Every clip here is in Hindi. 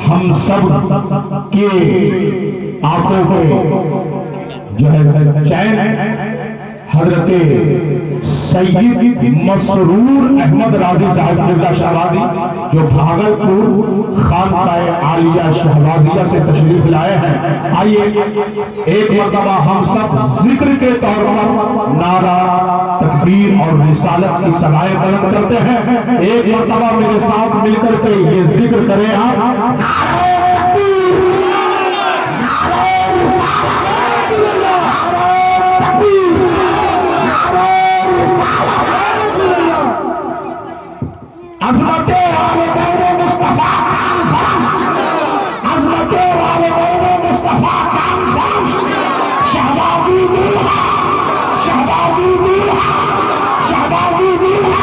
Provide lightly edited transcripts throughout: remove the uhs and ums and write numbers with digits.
हम सब के आंखों पे जो है चैन हजरत सैयद मसरूर अहमद राजी साहब मिर्जा शहबाजी जो भागलपुर खानकाए आलिया शहबाजिया से तशरीफ लाए हैं। आइए एक मर्तबा हम सब जिक्र के तौर पर नारा तकबीर और रिसालत की सलाए बुलंद करते हैं। एक मर्तबा मेरे साथ मिलकर के ये जिक्र करें आप। अज़मते वालिदैन मुस्तफा अज़मते वालिदैन मुस्तफा शहबाजी दूल्हा शहबाजी दूल्हा शहबाजी दूल्हा।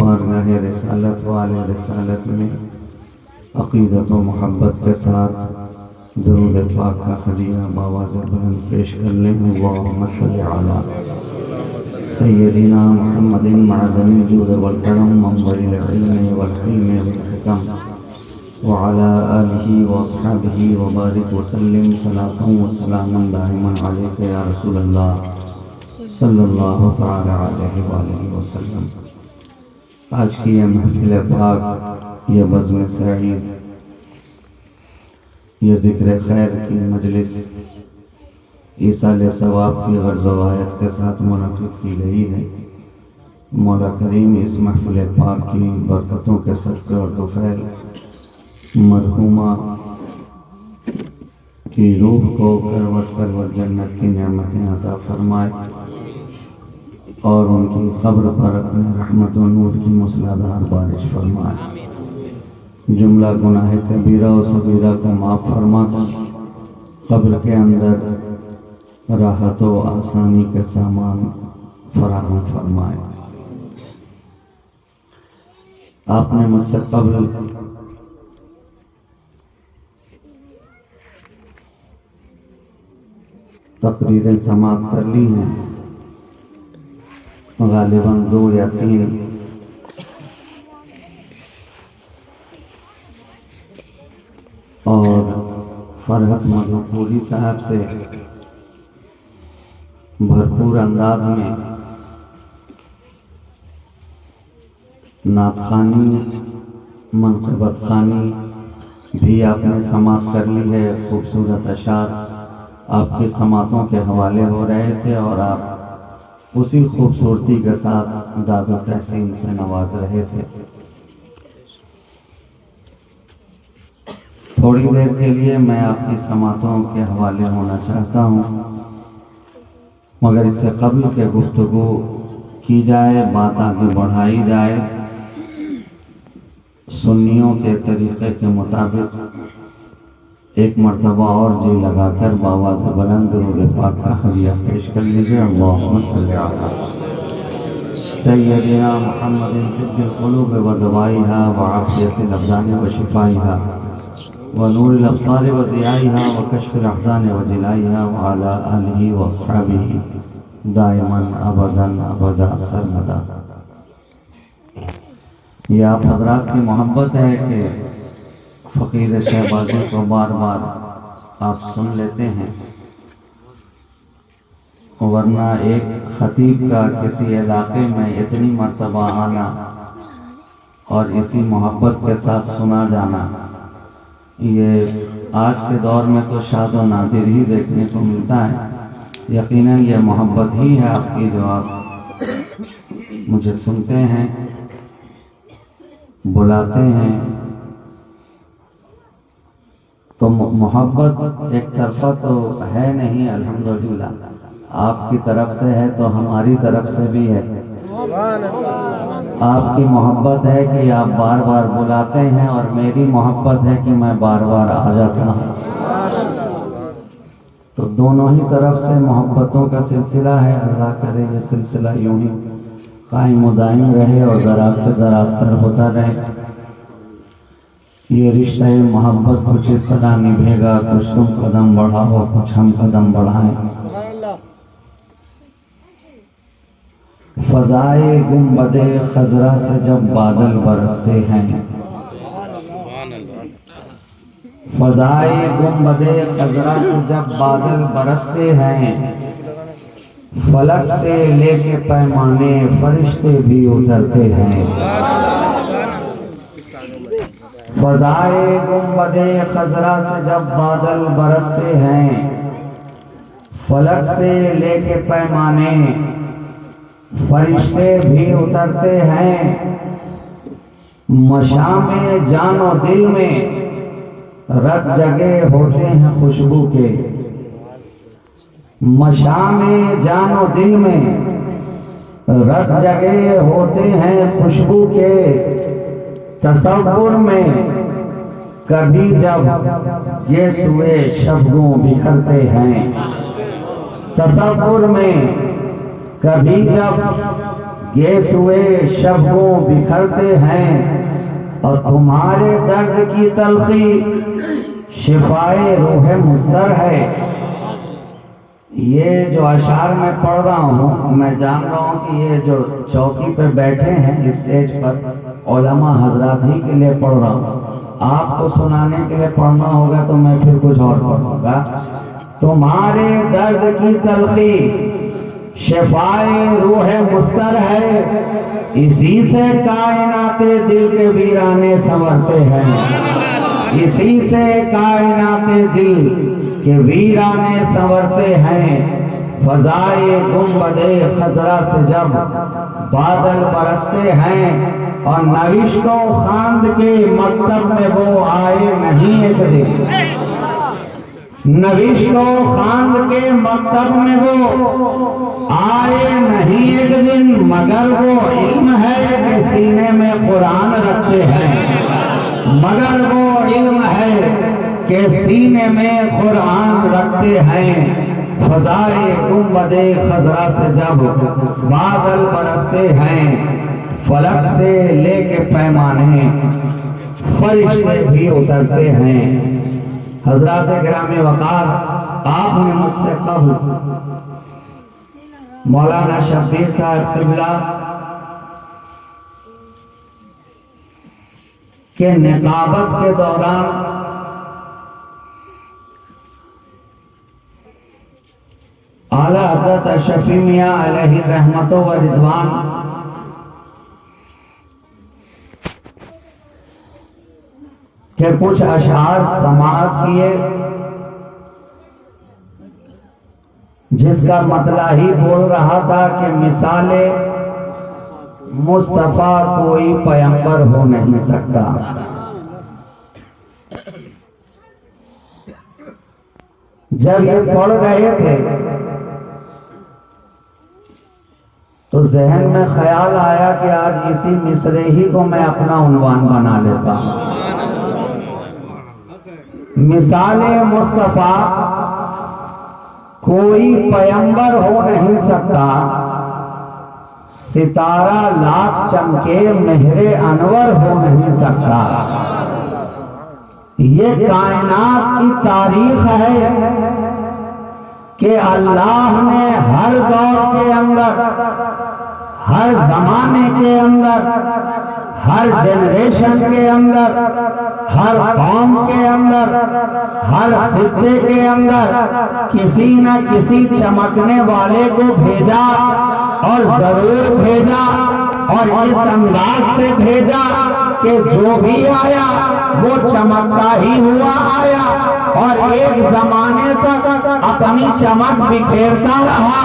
बारगाह रिसालत वाले रिसालत में अक़ीदत व मोहब्बत के साथ दुरूद पाक का हदिया बावाज़ बुलंद पेश कर लें। अल्लाहुम्मा सल्लि अला सय्यदिना मुहम्मदिन मअदनिल जूद वल करम मंबरिल इल्म वल हिल्म वल हिकम व अला आलिहि व अस्हाबिहि व बारिक व सल्लिम सलातन व सलामन दाइमन अलैका या रसूलल्लाह सल्लल्लाहु तआला अलैहि व आलिहि वसल्लम। आज की यह महफिल पाक, यह बज़्म सईद, यह ज़िक्र खैर की मजलिस ईसाल सवाब की गर्ज़-ओ-आयत के साथ मुनक़िद की गई है। मौला करीम इस महफिल पाक की बरकतों के सदक़े और तुफ़ैल मरहूमा की रूह को करवट जन्नत की नेमतें अता फरमाए और उनकी क़ब्र पर अपने रहमत व नूर की मूसलाधार बारिश फरमाए। जुमला गुनाह कबीरा और सगीरा को माफ़ फरमाकर क़ब्र के अंदर राहत व आसानी के सामान फराहम फरमाए। आपने मुझसे कब्ल तकरीरें समाप्त कर ली हैं, गालिबन 2 या 3। और फरहत मधुपुरी साहब से भरपूर अंदाज में नातखानी मनक़बत ख़ानी भी आपने समात कर ली है। खूबसूरत अशार आपके समातों के हवाले हो रहे थे और आप उसी खूबसूरती के साथ दादो तहसीन से नवाज रहे थे। थोड़ी देर के लिए मैं आपकी समातों के हवाले होना चाहता हूँ, मगर इससे कबल के गुफ्तगू की जाए, बात आगे बढ़ाई जाए सुन्नियों के तरीक़े के मुताबिक एक मरतबा और जी लगाकर बाबा से बुलंद दुरूद पाक का हदिया पेश कर लीजिए। अल्लाहुम्मा सल्ली अला सय्यदिना मुहम्मदिन तिब्बिल क़ुलूब व दवाइहा व आफ़ियतिल अब्दान व शिफ़ाइहा व नूरिल अब्सार व ज़ियाइहा व कश्फिल अहज़ान व जिलाइहा व अला आलिहि व अस्हाबिही दाइमन अबदन अबदा सरमदा। ये आप हजरात की मोहब्बत है कि फ़कीर शहबाजी को बार बार आप सुन लेते हैं, वरना एक ख़तीब का किसी इलाके में इतनी मर्तबा आना और इसी मोहब्बत के साथ सुना जाना, ये आज के दौर में तो शाद व नादिर ही देखने को मिलता है। यकीनन ये मोहब्बत ही है आपकी जो आप मुझे सुनते हैं, बुलाते हैं। तो मोहब्बत एक तरफा तो है नहीं, अल्हम्दुलिल्लाह आपकी तरफ से है तो हमारी तरफ से भी है। आपकी मोहब्बत है कि आप बार बार बुलाते हैं और मेरी मोहब्बत है कि मैं बार बार आ जाता हूँ। तो दोनों ही तरफ से मोहब्बतों का सिलसिला है। अल्लाह करे ये सिलसिला यूं ही कायम व दायम रहे और दराज से दराज़तर होता रहे। ये रिश्ता मोहब्बत कुछ इस तरह निभेगा, कुछ तुम कदम बढ़ाओ, कुछ हम कदम बढ़ाएं। फ़ज़ाए गुंबदे खज़रा से जब बादल बरसते हैं, फ़ज़ाए गुंबदे खज़रा से जब बादल बरसते हैं, फलक से लेके पैमाने फरिश्ते भी उतरते हैं। फ़ज़ाए गुंबदे खज़रा से जब बादल बरसते हैं, फलक से लेके पैमाने फरिश्ते भी उतरते हैं। मशामे जानो दिल में रत जगे होते हैं खुशबू के, मशामे जानो दिल में रत जगे होते हैं खुशबू के। तसव्वुर में कभी जब ये सुए शबगों बिखरते हैं, तसव्वुर में कभी जब ये सुए शबगों बिखरते हैं। और तुम्हारे दर्द की तलखी शिफाए रूह मुस्तर है। ये जो अशार मैं पढ़ रहा हूँ, मैं जान रहा हूँ कि ये जो चौकी पे बैठे हैं स्टेज पर उलमा हजरात ही के लिए पढ़ रहा हूँ। आपको सुनाने के लिए पढ़ना होगा तो मैं फिर कुछ और पढ़ूंगा। तुम्हारे दर्द की तलखी शिफाए रूह मुस्तर है, इसी से कायनाते दिल के वीराने संवरते हैं, इसी से कायनाते दिल के वीराने संवरते हैं। फ़ज़ाए गुंबदे खज़रा से जब बादल बरसते हैं और नविश्तो खांद के मकतब में वो आए नहीं एक दिन, नविश्तो खांद के मकतब में वो आए नहीं एक दिन, मगर वो इल्म है कि सीने में कुरान रखते हैं, मगर वो इल्म है कि सीने में कुरान रखते हैं। फ़ज़ाए गुंबदे खज़रा से जब बादल बरसते हैं, फलक से लेके पैमाने फरिश्ते भी उतरते हैं। हज़रात गिरामी वक़ार, आपने मुझसे कबल मौलाना शब्बीर साहब क़िबला के निकाबत के दौरान आला हज़रत अशरफी मियां अलैहि रहमतो व रिज़वान कि कुछ अशआर समाअत किए जिसका मतलब ही बोल रहा था कि मिसाले मुस्तफा कोई पैगंबर हो नहीं सकता। जब ये पढ़ रहे थे तो जहन में ख्याल आया कि आज इसी मिसरे ही को मैं अपना उन्वान बना लेता हूं। मिसाले मुस्तफा कोई पैगंबर हो नहीं सकता, सितारा लाख चमके मेहरे अनवर हो नहीं सकता। ये कायनात की तारीख है कि अल्लाह ने हर दौर के अंदर, हर जमाने के अंदर, हर जनरेशन के अंदर, हर कौम के अंदर, हर खित्ते के अंदर किसी न किसी चमकने वाले को भेजा और जरूर भेजा, और इस अंदाज से भेजा कि जो भी आया वो चमकता ही हुआ आया और एक जमाने तक अपनी चमक बिखेरता रहा।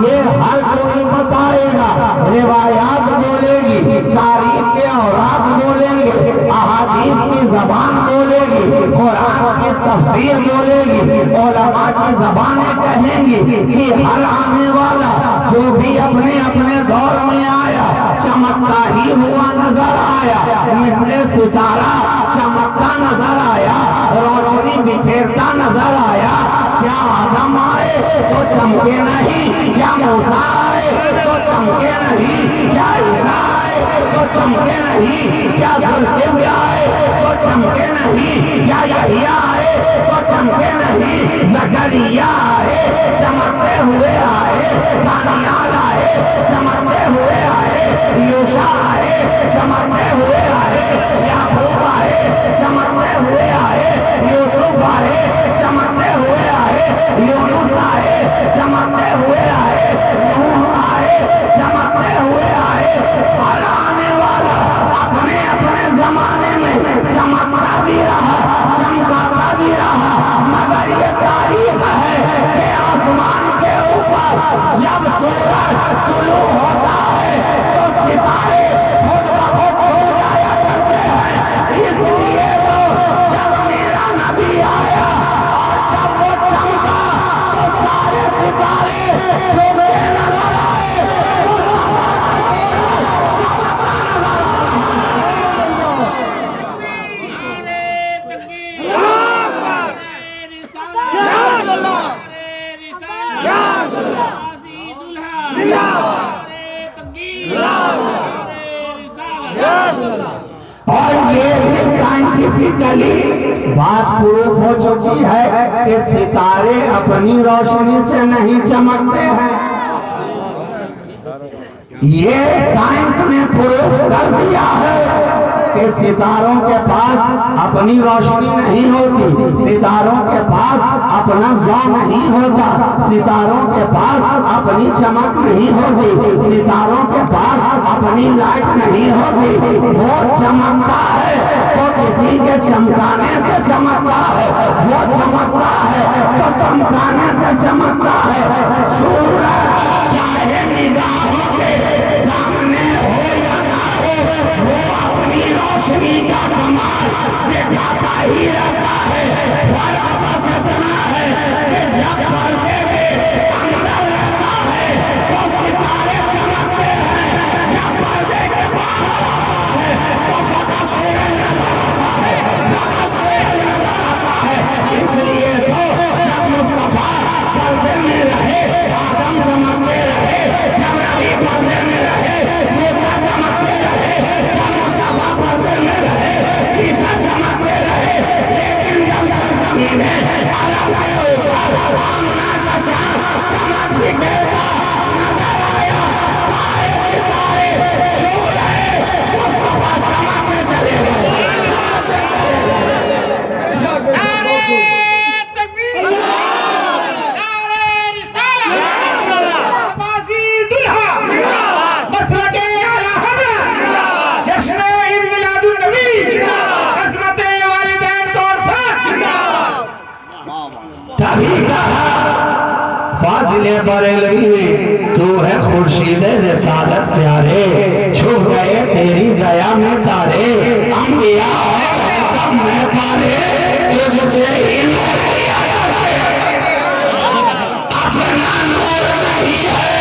ये हर कोई बताएगा, रिवायात बोलेगी, तारीख के औरात बोलेंगे, अहादीस की जबान बोलेगी, कुरान की तफसीर बोलेगी, उलमा की जबानें कहेंगी कि हर आने वाला जो भी अपने अपने दौर में आया चमकता ही हुआ नजर आया, मिसले सितारा चमकता नजर आया, रोशनी बिखेरता नजर आया। क्या आदम आए तो चमके नहीं, क्या मूसा आए तो चमके नहीं, क्या ईसा आए तो चमके नहीं, क्या जुल्किफ्ल आए तो चमके नहीं, क्या यहिया आए तो चमके नहीं, जकरिया आए चमकते हुए आए, दानियाल आए चमकते हुए आए, यूशा आए चमकते हुए आए, याकूब आए चमकते हुए आए, यूसुफ आए चमकते हुए आए, यूनुस आए चमकते हुए आए, नूह आए चमकते हुए आए। हर आने वाला अपने अपने जमाने में चमकता भी रहा, चमकाता भी रहा। मगर ये तारीफ है कि आसमान के ऊपर जब सूरज तुलू होता है तो सितारे खुद ब खुद छू जाया करते हैं। इसलिए तो जब मेरा नबी आया और जब वो चमका तो सारे सितारे छूटे नजर आए। और ये साइंटिफिकली बात प्रूफ हो चुकी है कि सितारे अपनी रोशनी से नहीं चमकते हैं। ये साइंस ने प्रूफ कर दिया है कि सितारों के पास अपनी रोशनी नहीं होती, सितारों के पास अपना ज़ौ नहीं होता, सितारों के पास अपनी चमक नहीं होती, सितारों के पास अपनी लाइट नहीं होती। वो चमकता है तो किसी के चमकाने से चमकता है, वो चमकता है तो चमकाने से चमकता है। सूरज चाहे निगाहों के सामने हो या ना हो, वो अपनी रोशनी का कमाल दिखाता ही रहता है। फर्क बस इतना है कि जब पर्दे के अंदर रहता है तो सितारे चमकते हैं, जब पर्दे के बाहर आता है तो पता सूरज नजर आता है, पता सूरज नजर आता है। इसलिए तो जब मुस्तफा पर्दे में रहे आदम चमकते रहे, जब नबी पर्दे में रहे मूसा चमकते रहे, जब मुस्तफा पर्दे में रहे ईसा चमकते रहे। लेकिन जब सरजमीन में अरब के ऊपर आमना का चांद चमक बिखेरता नजर आया, सारे सितारे छुप गए, मुस्तफा चमकते चले गए। जश्न ईद मिलादुन नबी, अज़मत वालिद मुर्शिद रिसालत प्यारे, छुप गए तेरी ज़या में तारे, अंबिया सब में पारे, तुझसे ही अपना नूर नहीं है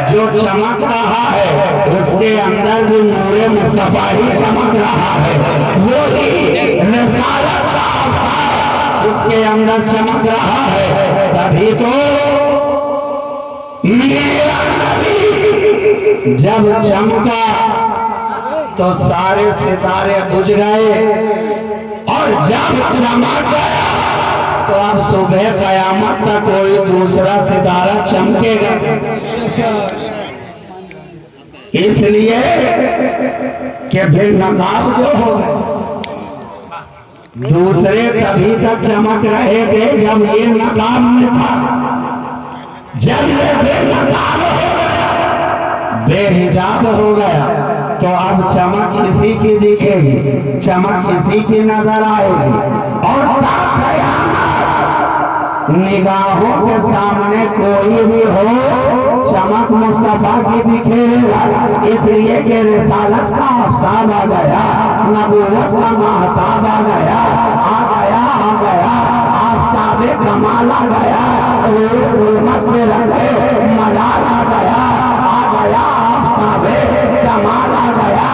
जो चमक रहा है, उसके अंदर भी नूरे मुस्तफा ही चमक रहा है। वो ही रिसालत का आफताब उसके अंदर चमक रहा है। तभी तो मेरा नबी जब चमका तो सारे सितारे बुझ गए, और जब चमक गया तो अब सुबह कयामत तक कोई दूसरा सितारा चमकेगा। इसलिए कि फिर नकाब जो हो दूसरे तभी तक चमक रहे थे जब ये नकाब में था। जब ये बेनकाब हो गया, बेहिजाब हो गया, तो अब चमक इसी की दिखेगी, चमक इसी की नजर आएगी। और निगाहों के सामने कोई भी हो, चमक मुस्तफा की दिखेगा। इसलिए कि रिसालत का आफताब आ गया, नबूवत का महताब आ गया, आ गया, आ गया, आफताब कमाल आ गया, जुल्मत में रंगे मलाल आ गया, आफताब कमाल आ गया।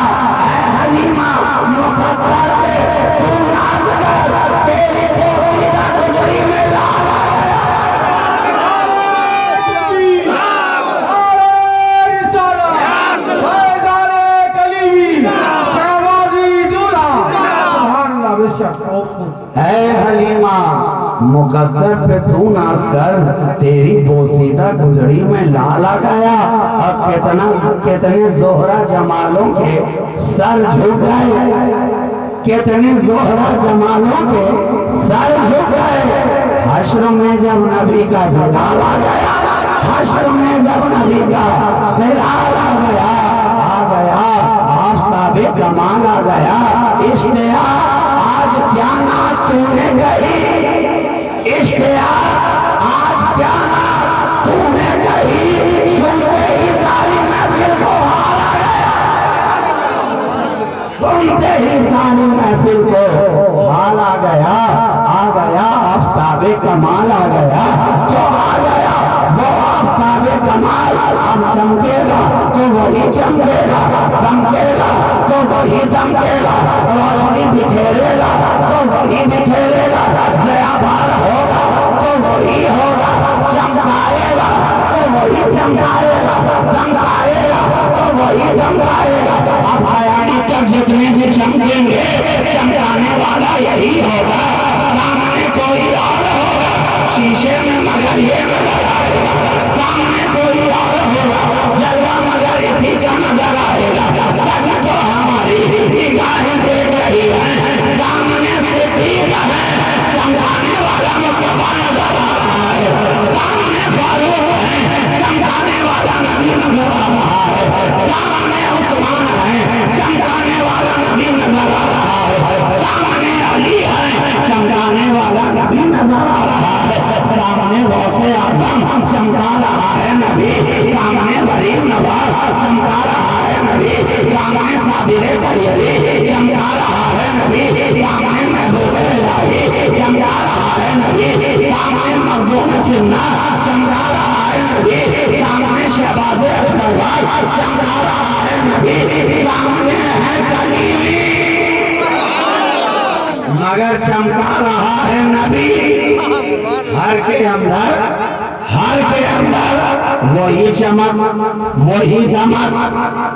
हलीमा मुकद्दर तू नाच कर, तेरी पोशीदा गुजरी में लाल आ गया। है हलीमा मुकद्दर पे तू नाच कर, तेरी पोशीदा गुजरी में लाल आ गया। और कितने जोहरा जमालों के सर झुक गए, कितने जोहरा जमालों के सर झुक गए। हश्र में जब नबी का बिलाल आ गया, हश्र में जब नबी का बिलाल आ गया, आफताब कमाल आ गया। इश्तिया आज क्या नाच तूने गई, इश्तिया आज क्या नाच तूने गई, सुनते ही सारी महफिल को हाल आ गया, सुनते ही सारी महफिल को हाल आ गया। आफताब कमाल आ गया, तो आ गया वो आफताब कमाल। अब चमकेगा तो वही चमकेगा, दमकेगा तो वही दमकेगा, रोशनी बिखेरेगा तो वही बिखेरेगा, ज़याबार होगा तो वही होगा, चमकाएगा तो वही चमकाएगा, दमकाएगा तो वही दमकाएगा। अब बयानी तक जितने भी चमकेंगे, चमकाने वाला यही होगा, सामने कोई और होगा, शीशे में मगर ये नजर आएगा, सामने कोई और होगा, जलवा मगर इसी का नजर आएगा। तभी तो हमारी निगाहें देख रही है, सामने से ठीक है, चमकाने वाला मुस्तफा नजर आ रहा है, सामने फारूक है, चमकाने वाला नबी नजर आ रहा है, सामने उस्मान है, चमकाने वाला नबी नजर आ रहा है, सामने अली है, चमकाने वाला नबी नजर आ रहा है, सामने गौसे आजम चमका रहा है नबी, सामने गरीब नवाज चमका रहा है नबी, सामने साबिरे करियली चमका रहा है नबी, सामने महबूब इलाही चमका रहा है नबी, सामने मखदूम सिन्हा चमका रहा है नबी, सामने शहबाज अख्तर चमका रहा है नबी, सामने है कलीमी मगर चमका रहा है नबी। हर के अंदर वही चमक, वही दमक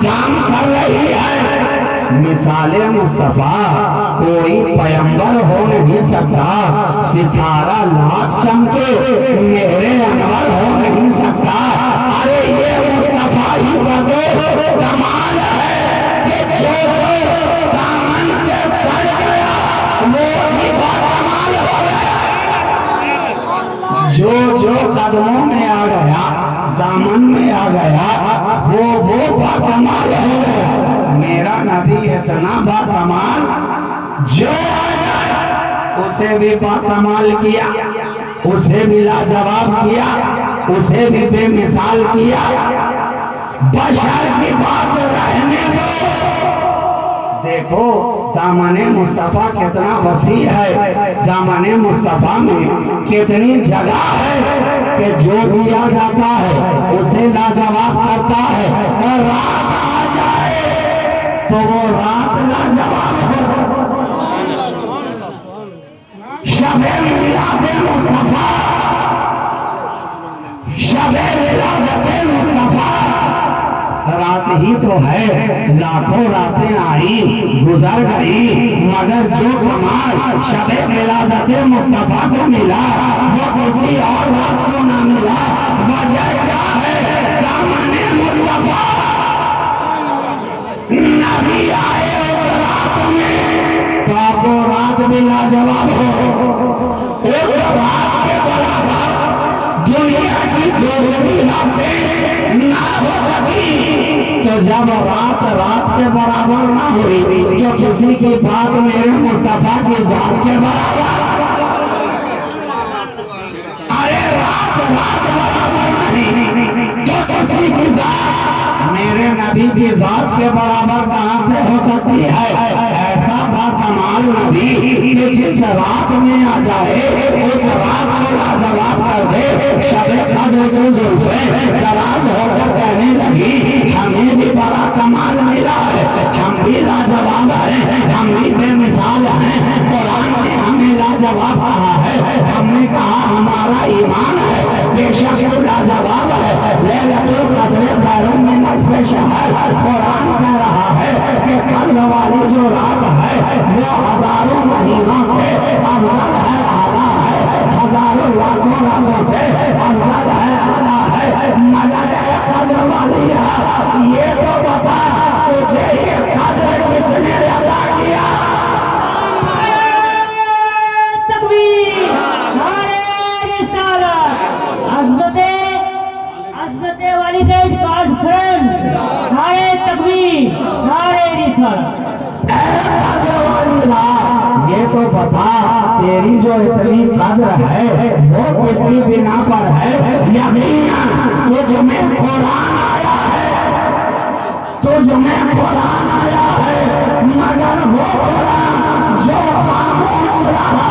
काम कर रही है। मिसाले मुस्तफा कोई पैगंबर हो नहीं सकता, सितारा लाख चमके मेरे अनवर हो नहीं सकता। अरे ये मुस्तफा ही तो कमाल है कि जो दामन से सर गया वो ही कमाल हो गया, जो कदमों में आ गया, दामन में आ गया, वो बाकमाल हो गया। मेरा नबी इतना बाकमाल, जो उसे भी बाकमाल किया, उसे भी लाजवाब किया, उसे भी बेमिसाल किया। बशर की बात रहने दो। देखो दामने मुस्तफा कितना वसी है, दामने मुस्तफा में कितनी जगह है कि जो दिया जाता है उसे लाजवाब करता है, और रात आ जाए तो वो रात लाजवाब है। शबे मिलादे मुस्तफा, शबे मिलादे मुस्तफा, रात ही तो है, लाखों रातें आई गुजर गई, मगर जो कमाल शबे मिलादते मुस्तफा को मिला वो किसी और रात को ना मिला। वजह क्या है? दामने मुस्तफा नबी आए उस रात में तो आपको रात भी लाजवाब हो। उस रात के बराबर दुनिया की दूसरी रातें ना हो सकी। तो जब रात रात के बराबर ना हुई तो किसी की बात मेरे मुस्तफा की जात के बराबर। अरे रात रात बराबर नहीं तो किसी की जात मेरे नबी की जात के बराबर कहां से हो सकती है? ऐसा था कमाल नबी कि जिस रात में आ जाए उस रात को लाजवाब कर दे। शबे कद्र को जुल्फें दराज होकर कहने लगी हमें भी बड़ा कमाल मिला है, हम भी लाजवाब हैं, हम भी बेमिसाल हैं। कुरान ने हमें लाजवाब कहा है, हमने कहा हमारा ईमान है बेशक वो लाजवाब है। लैलतुल क़द्र खैरुम मिन अल्फ़ि शहर, कुरान कह रहा है कि कद्र वाली जो रात है वो हजारों महीनों से अफजल है, आला है, हजारों लाखों रातों से अफजल है, आला है। मगर कद्र वाली रात ये तो बता तुझे ये कद्र किसने अदा किया? तकबीर, नारे रिसालत, अज़मते वालिदैन कॉन्फ्रेंस, नारे तकबीर, नारे रिसालत। ये तो बता तेरी जो इतनी कद्र है वो किसकी बिना पर है? यकीनन तुझ में कुरान आया है, तुझ में कुरान आया है, मगर वो कुरान जो खामोश रहा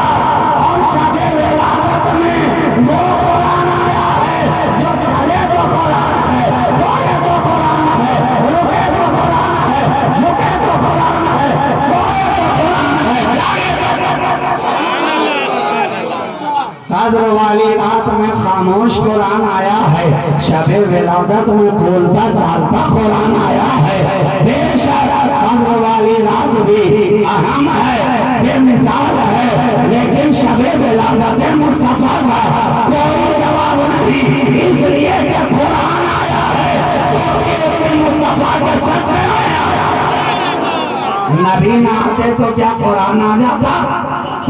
और शबे विलादत में वो कुरान आया है जो चले तो कुरान है, बोले तो कुरान है, रुके तो कुरान है, झुके तो कुरान है, सोए तो कुरान है, जागे तो कद्र वाली रात में खामोश कुरान आया है, शबे विलादत में बोलता चालता कुरान आया है। बेशक कद्र वाली रात भी अहम है, बेमिसाल है, लेकिन शबे विलादत मुस्तफा का कोई जवाब नहीं, इसलिए कि कुरान आया है तो मुस्तफा के सच में आया। नबी ना आते तो क्या कुरान आ जाता?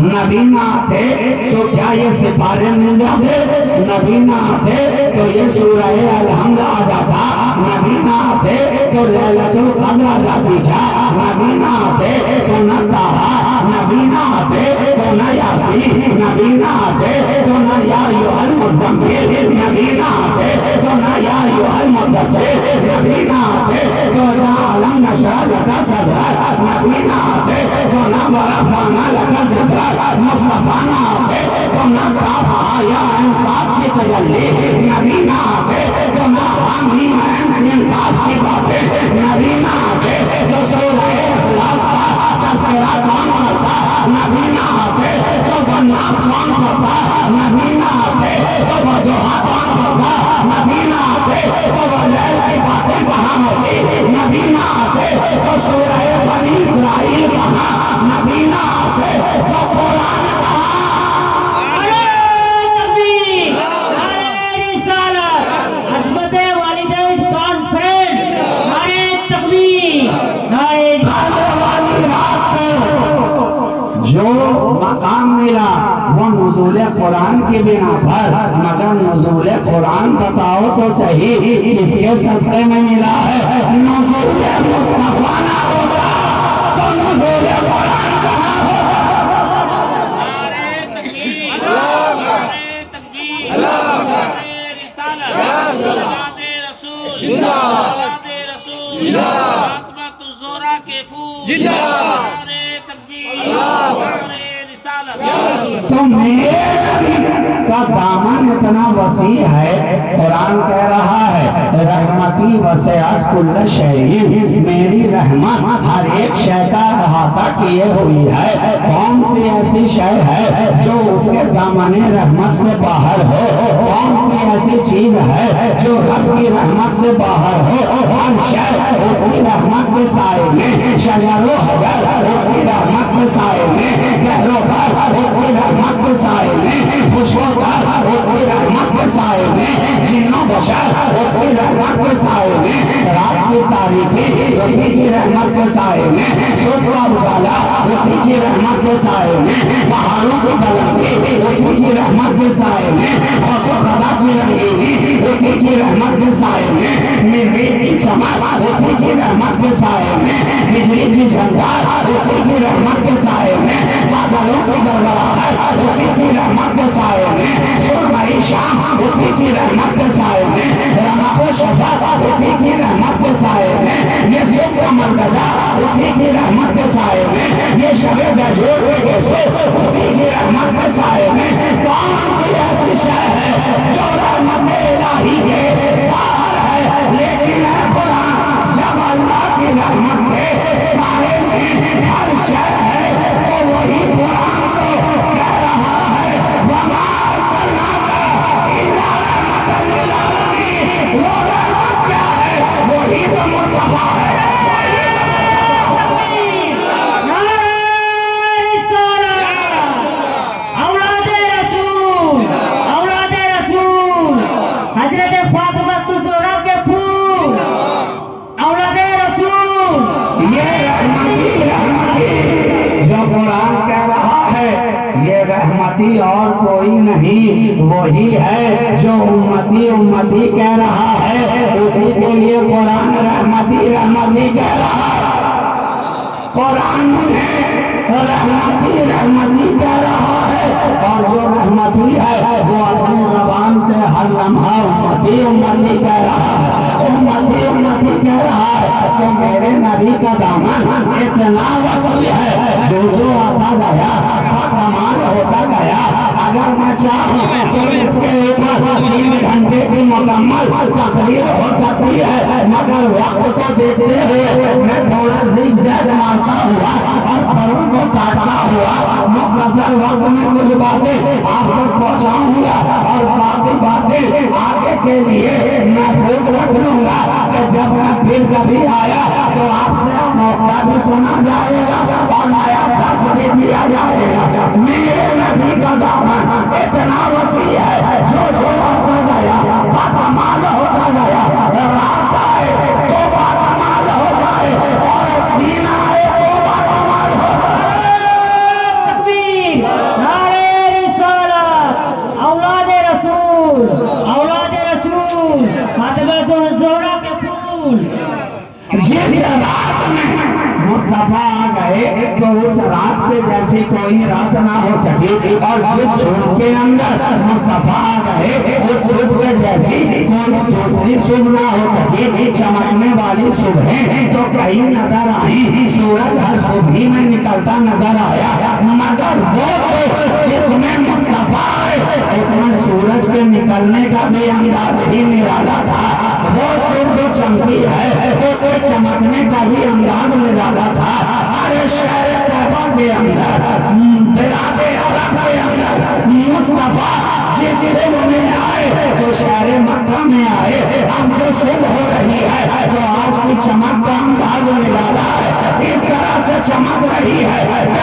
नबी ना आते तो क्या ये सिपारे मिल जाते? नबी ना आते तो ये सूरह अलहम्द आ जाता? नबी ना आते तो लैलतुल क़द्र आ जाती क्या? नबी ना आते तो न ताहा, नबी ना आते तो न यासीन, नबी ना आते तो न या अय्युहल मुज़्ज़म्मिल, नबी ना आते तो न या अय्युहल मुद्दस्सिर, नबी ना आते तो न अलम नशरह लका सदरक, नबी ना आते तो न वरफ़अना लका ज़िक्रक, मुस्तफा ना आते तो न काफ़ या ऐन साफ की तजल्ली, नबी ना आते तो न हामीम ऐन सीन काफ़ की बातें, नबी ना आते तो सूरह इख़लास का तज़किरा कौन करता? नबी ना आते तो वन्नास कौन करता? नबी ना आते तो वदुहा कौन करता? नबी ना आते तो वलैल की बातें कहाँ होती? नबी ना आते तो सूरह बनी इस्राइल कहाँ? नबी ना आते तो कुरान कहाँ? तकबीर, नारे रिसालत, अज़मते वालिदैन कॉन्फ्रेंस, नारे तकबीर, नारे जो मकाम मिला वो नुज़ूल कुरान की बिना पर, मगर नुज़ूल कुरान बताओ तो सही किसके सदक़े में मिला है? नुज़ूल मुस्तफा ना होगा तो नुज़ूल कुरान कहाँ होगा? नारे तकबीर, नारे तकबीर, नारे रिसालत, नारे रसूल, जिंदाबाद। तो मेरे नबी का दामन इतना वसी है, कुरान कह रहा है रहमती वसिअत कुल्ल शैइन, मेरी रहमत हर एक शय का अहाता किए हुई है। कौन सी ऐसी शय है जो उसके दामने रहमत से बाहर हो? कौन सी ऐसी चीज है जो रब की रहमत से बाहर हो? हर शय उसकी रहमत के साए में, शजरो हजर उसकी रहमत के साए में, गहरो पर उसकी रहमत के साए में, खुशबू पर उसकी रहमत के साए में, जिन्नो बशर उसकी रहमत के साए में, रात की तारीकी उसी की रहमत के साए में, सुबह का उजाला उसी की रहमत के साए में, पहाड़ों की बुलंदी उसी की रहमत के साए में, औसो खजा की रंगीनी उसी की रहमत के साए में, मिर्गी की चमक उसी की रहमत के साए में, बिजली की झंकार उसी की रहमत के साए में, बादलों की गड़गड़ाहट उसी की रहमत के साए में, सुरमई शाम उसी की रहमत के साए में, रमको शफा उसी की रहमत के साए में, ये सुबह मरकजा उसी की रहमत के साए में, ये शबे गजोर उसी की रहमत के साए में। कौन सी ऐसी शय है जो रहमत इलाही के बाहर है? लेकिन है कुरान जब अल्लाह की रहमत के साए में हर शय है तो वही कुरान को कह रहा है वमा अरसलनाका इल्ला रहमतन लिल आलमीन। वो रहमत क्या है? वही तो मुस्तफा है। रहमती और कोई नहीं, वही है जो उम्मती उम्मती कह रहा है, उसी के लिए कुरान रहमती रहमती कह रहा है। कुरान में रहमती रहमती कह रहा है, और जो रहमती है वो अपनी जबान से हर लम्हा उम्मती उम्मती कह रहा है, उम्मती उम्मती कह रहा है। तो मेरे नबी का दामन इतना वसी है, जो आता गया कमाल होता गया। अगर मैं चाहूँ तो इसके ऊपर 3 घंटे की मुकम्मल तकरीर हो सकती है, मगर वक्त को देखते हुए मैं थोड़ा ज़िगज़ैग मारता हुआ और फरों को काटता हुआ मुख्तसर वक्त में कुछ बातें आप तक पहुँचाऊंगा, और बाकी बातें आगे के लिए महफूज रख लूंगा। जब मैं फिर कभी आया तो आपसे मौका भी सुना जाएगा और नया दस भी दिया जाएगा। मेरे नबी का दामन इतना वसी है, जो होता गया बाकमाल होता गया, रात आए तो बाकमाल हो जाए और दिन आए तो बाकमाल हो जाए। तकबीर, नारे रिसालत, औलादे रसूल, औलादे रसूल, फातिमा तो जोड़ा के फूल। जिस रात में मुस्तफा आ गए तो उस रात के जैसी कोई रात ना हो सकी, और जिस सुबह के अंदर मुस्तफा आ गए उस सुबह के जैसी कोई दूसरी सुबह ना हो सकी। चमकने वाली सुबह तो कहीं नजर आई, सूरज हर सुबह में निकलता नजर आया, मगर वो जिसमें मुस्तफा आए उसमें सूरज के निकलने का भी अंदाज ही निराला था। वो सुबह चमकी है तो चमकने का भी अंदाज निराला था। अरे शहर तैबा के अंदर, बिलादे अरब के अंदर मुस्तफा जिस दिन में आए तो शहर मक्का में आए। अब जो सुबह हो रही है तो आज की चमक का अंदाज निराला है, इस तरह से चमक रही है।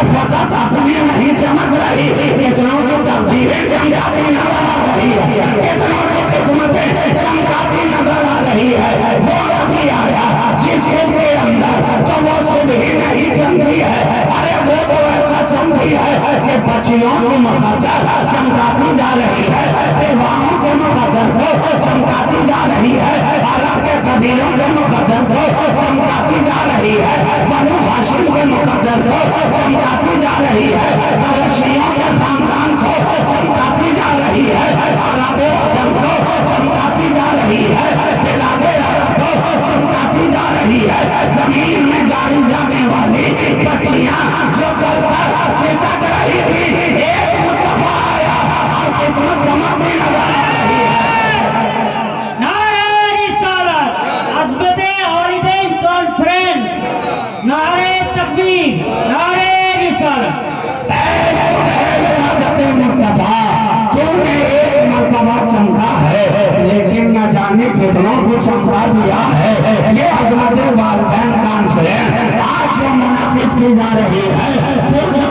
फकत अपनी नहीं चमक रही, इतनों की तकदीरें चमकाती नजर आ रही है, इतनों की किस्मतें चमकाती नजर आ रही है। वो नबी आया जिस के अंदर तो वो सुबह ही नहीं चमकी है। अरे वो तो ऐसा चमकी है कि बच्चियों की मुकद्दर चमकाती जा रही है, देवाओं के मुकद्दर को चमकाती जा रही है, अरब के कबीलों के मुकद्दर को चमकाती जा रही है, बनु हाशिम के मुकद्दर को चमकाती जा रही है, रशियों के खानदान को चमकाती जा रही है, अरब को चमकाती जा रही है, बिलादे अरब को चमकाती जा रही है। जमीन में गाड़ी जाने वाली बच्चियां जो कल सिसक रही थी, एक मुस्तफा कितनों को चमका दिया है। ये हजरत वालिदैन कॉन्फ्रेंस आज जो मुनाफिक की जा रही है,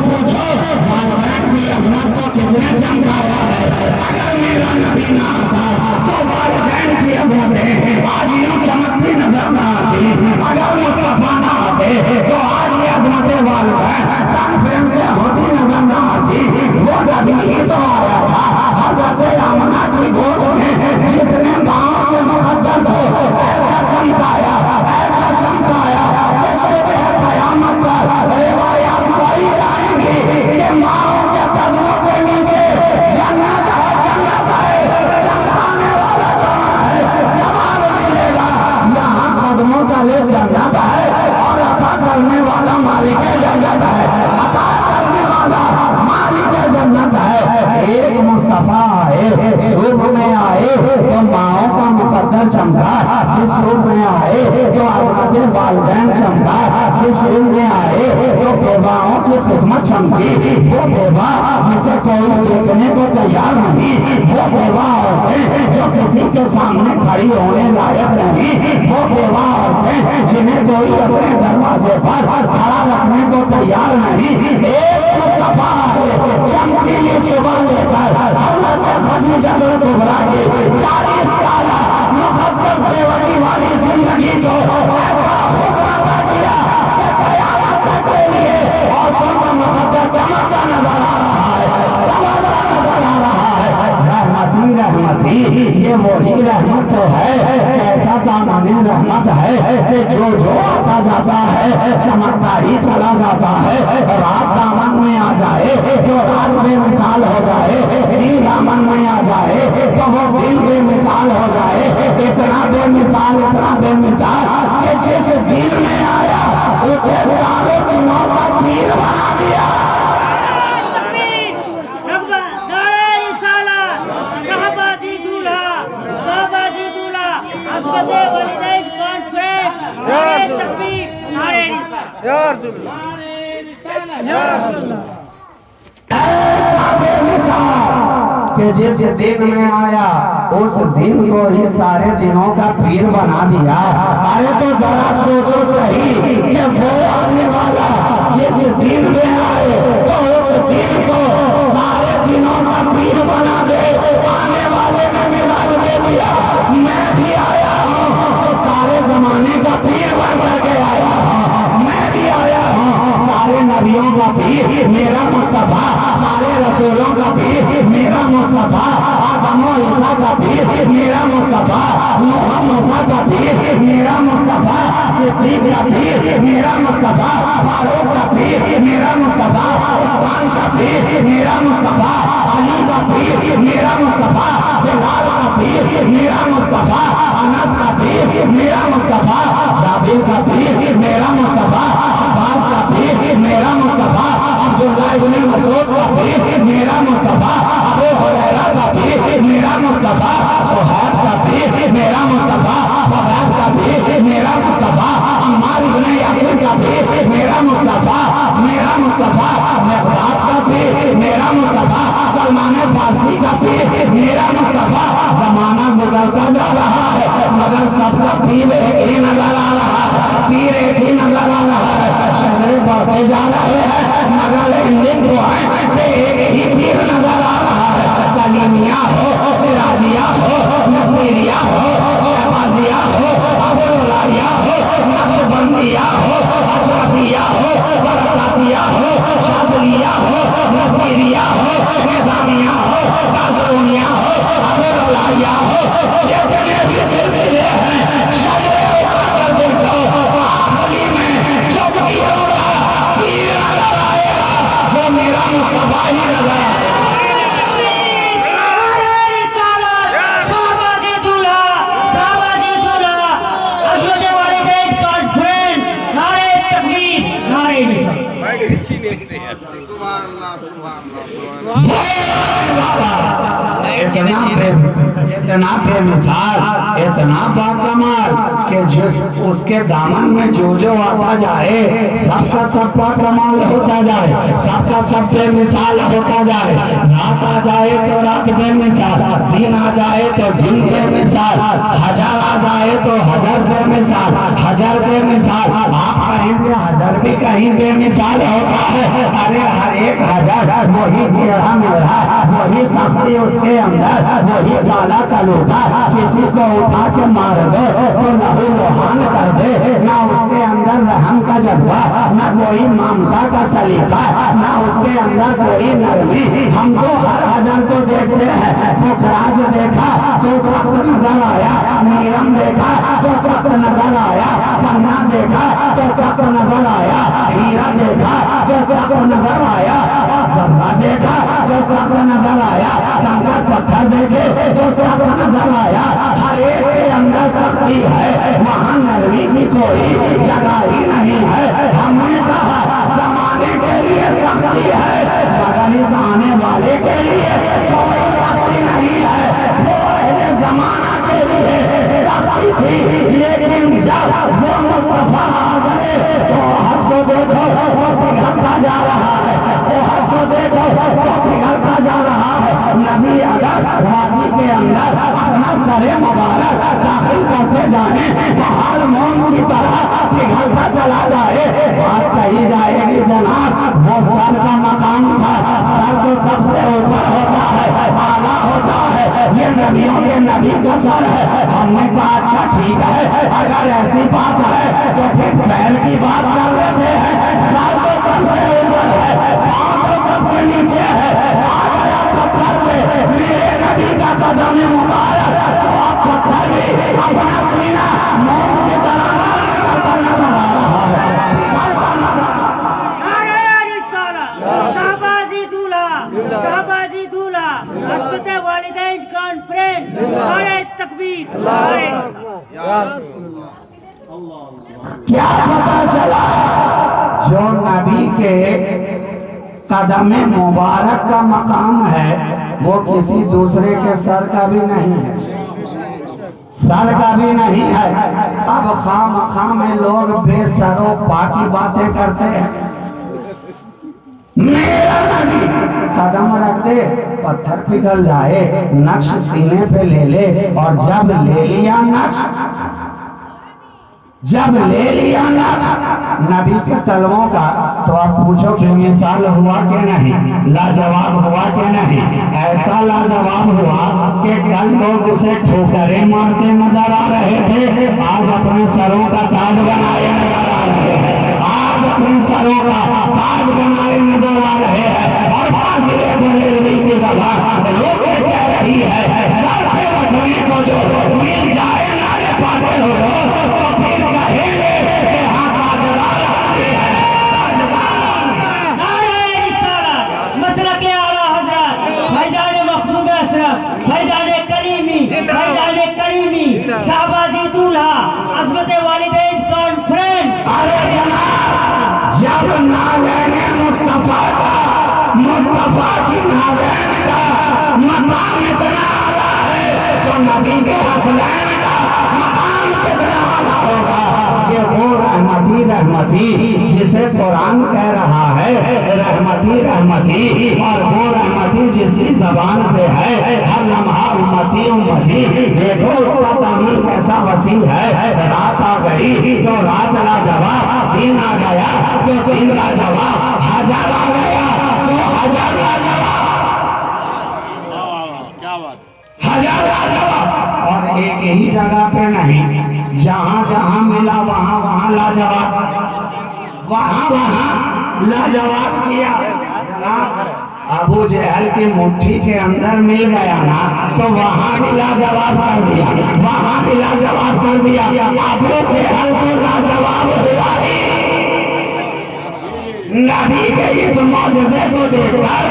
पूछो वालिदैन की अजमत को किसने चमकाया है? अगर मेरा नबी ना आता तो वालिदैन की अजमतें आज यूं चमकती नजर न आती। अगर मुस्तफा ना आते तो आज ये अजमतें वालिदैन कॉन्फ्रेंस से होती नजर न आती। वो नबी ही तो आया था हजरत आमना की गोद में, जिसने गांव के मुकद्दर को ऐसा चमकाया, ऐसा चमकाया, इससे कयामत पर रिवायत पाई जाएंगी कि माओ के कदमों के नीचे जन्नत है, चमकाने वाला कौन है? जवाब मिलेगा यहाँ कदमों का ले जन्नत है और अता करने वाला मालिक जन्नत है, अता करने वाला मालिक जन्नत है। एक मुस्तफा आए, रूप में आए तो माओ का मुकद्दर चमका, जिस रूप में आए तो अपने वालिदैन चमका, जिस रूप में आए तो बेवाओं की किस्मत चमकी। वो बेवा जिसे कोई देखने को तैयार नहीं, वो बेवा औरतें जो किसी के सामने खड़ी होने लायक नहीं, वो बेवा औरतें जिन्हें कोई अपने दरवाजे पर खड़ा रखने को तैयार नहीं। एक मुस्तफा चमकीली सुबह लेकर हज़रत खदीजा कुबरा की 40 साल मुकद्दर बेवटी वाली जिंदगी को ऐसा हुस्न अता किया कि क़यामत तक के लिए और उनका मुकद्दर चमकता नजर आ रहा है, चमकता नजर आ रहा है। रहमती रहमती ये वही रहमत तो है, ऐसा दामन रहमत है कि जो जो आता जाता है चमकता ही चला जाता है। रात दामन में आ जाए तो रात बेमिसाल हो जाए, दिन दामन में आ जाए तो वो दिन बेमिसाल हो जाए। इतना बेमिसाल कि जिस दिन में आया उसे सारे दिनों का पीर बना दिया। कि जिस दिन में आया उस दिन को ही सारे दिनों का पीर बना दिया। अरे तो जरा सोचो सही कि वो आने वाला जिस दिन में आए तो उस दिन को सारे दिनों का पीर बना दे। आने वाले ने मिसाल दे दिया, मैं भी आया हूँ तो सारे जमाने का पीर बन करके आया हूँ। मैं भी आया हूँ सारे नबियों का पीर मेरा मुस्तफा, सारे रसूलों का पीर मेरा मुस्तफा, आदम और ईसा का पीर मेरा मुस्तफा, नूह मूसा का पीर मेरा मुस्तफा, सिद्दीक का पीर मेरा मुस्तफा, फारूक का पीर मेरा मुस्तफा, उस्मान का पीर मेरा मुस्तफा, अली का पीर मेरा मुस्तफा, बिलाल का पीर मेरा मुस्तफा, अनस का पीर मेरा मुस्तफा, जाबिर का पीर मेरा मुस्तफा, अब्बास का पीर मेरा मुस्तफा, अब्दुल्लाह इब्न मसऊद का पीर मेरा मुस्तफा, अबू हुरैरा का पीर मेरा मुस्तफा, सुहैब का पीर मेरा मुस्तफा, फवाद का पीर मेरा मुस्तफा, अम्मार इब्न यासिर का पीर मेरा मुस्तफा, मेरा मुस्तफा, मिक़दाद का पीर मेरा मुस्तफा, सलमान फारसी का पीर मेरा मुस्तफा। जमाना गुजरता जा रहा है मगर सबका पीर एक ही नजर आ रहा है, पीर एक ही नजर आ रहा है। शजरे बढ़ते जा रहे हैं मगर इंदिन को है एक ही पीर नजर आ रहा है। कलीमिया हो, सिराजिया हो, नसीरिया हो, शहबाजिया हो, अबुलारिया हो, नक्शबंदिया हो, अशरफिया हो, बरकातिया हो, शाज़लिया हो, नसीरिया हो, निज़ामिया हो, काज़रूनिया हो, अबुलारिया हो, जितने भी सिलसिले हैं शजरे उतार देखो आखिरी में जो पीर होगा, पीर नजर आएगा वो मेरा मुस्तफा ही नजर आएगा। इतना बेमिसाल, इतना बाकमाल कि जिस उसके दामन में जो आता जाए सबका सब बाकमाल होता जाए, सबका सब बेमिसाल होता जाए। रात आ जाए तो रात बेमिसाल, दिन आ जाए तो दिन बेमिसाल, हजार आ जाए तो हजार बेमिसाल, हजार बेमिसाल। आप कहेंगे हजार भी कहीं बेमिसाल होता है? अरे हर एक हजार वही टेढ़ा मेढ़ा, वही सख्ती उसके अंदर, वही काला कलूटा। किसी को उठा के मार दो तो लहू लोहान कर दे। ना उसके अंदर रहम का जज्बा, ना कोई ममता का सलीका, ना उसके अंदर कोई नरमी। हम तो हर हजार को देखते हैं। पुखराज देखा तो सख्त नजर आया, नीलम देखा तो सख्त नजर आया, कन्या देखा तो सख्त नजर आया, हीरा देखा तो सख्त नजर आया, जर्रा देखा तो सख्त नजर आया, कंकर पत्थर देखे तो सख्त नजर आया। हर एक के अंदर सख्ती है, वहाँ नरमी की कोई जगह ही नहीं है। हमने कहा जमाने के लिए सख्ती है, मगर इस आने वाले के लिए कोई सख्ती नहीं है। वो पहले जमाना के लिए सख्ती थी, लेकिन जब वो मुस्तफा आ गए तो हद को देखो वो पिघलता जा रहा है, वो हद को देखो वो पिघलता जा रहा है। नबी अगर वादी के अंदर अपना सरे मुबारक दाखिल करते जाए, पहाड़ मोम की तरह पिघलता चला जाए। बात कही जाएगी जनाब वो सर का मकाम था, सर तो सबसे ऊपर होता है, आला होता है, ये नबियों के नबी का सर है। हमने कहा अच्छा ठीक है, अगर ऐसी बात है तो फिर पैर की बात कर लेते हैं। सर तो सबसे ऊपर है, पाँव तो सबसे नीचे है। आ गया पत्थर पे मेरे नबी का कदम मुबारक, तो आप पत्थर भी अपना सीना मौत की तरह करता नजर आ रहा है। शाहबाजी दूल्हा, शाहबाजी दूल्हा, हस्बत वालिदैन कॉन्फ्रेंस, नारे तकबीर, नारे क्या पता चला जो नबी के कदम मुबारक का मकाम है वो किसी दूसरे के सर का भी नहीं है, सर का भी नहीं है। अब खाम में लोग बेसरो पाकी बातें करते हैं। मेरा नबी कदम रख दे पत्थर पिघल जाए, नक्श सीने पे ले ले, और जब ले लिया नक्श, जब ले लिया नबी के तलवों का, तो आप पूछो कि मिसाल हुआ कि नहीं, लाजवाब हुआ कि नहीं। ऐसा लाजवाब हुआ कि कल लोग उसे ठोकरें मारते नजर आ रहे थे, आज अपने सरों का ताज बनाए नजर आ रहे हैं, आज अपने सरों का ताज बनाए नजर आ रहे हैं। और फाजिले बरेलवी की ज़बान लोग कह रही है सर पे रखने को जो मिल जाए नारे पाते हो तो फिर कहेंगे कि हाँ ताजदार मसलक आला हजरत फैजान मखदूम अशरफ, फैजान करीमी, फैजान करीमी, शाहबाजी दूल्हा, अज़मत वालिदैन कॉन्फ्रेंस। अरे जनाब जब नाज़ेने मुस्तफा का, मुस्तफा की नाज़ेन का मकाम इतना आला है तो नबी के हसनैन का मकाम कितना आला होगा। ये वो रहमती रहमती जिसे कुरान कह रहा है, रहमती रहमती, और वो रहमती जिसकी जबान पे है हर लम्हा उम्मती उम्मती। देखो उसका दामन कैसा वसी है। रात आ गई तो रात लाजवाब, दिन आ गया तो दिन लाजवाब, हजार आ गया तो हजार लाजवाब, हजार लाजवाब। और एक ही जगह पे नहीं, जहाँ जहाँ मिला वहाँ वहाँ लाजवाब, वहाँ वहाँ लाजवाब किया। अबू जहल की मुट्ठी के अंदर मिल गया ना तो वहाँ भी लाजवाब कर दिया, वहाँ भी लाजवाब कर दिया। अबू जहल को लाजवाब हुआ ही नबी के इस मौजज़े को देखकर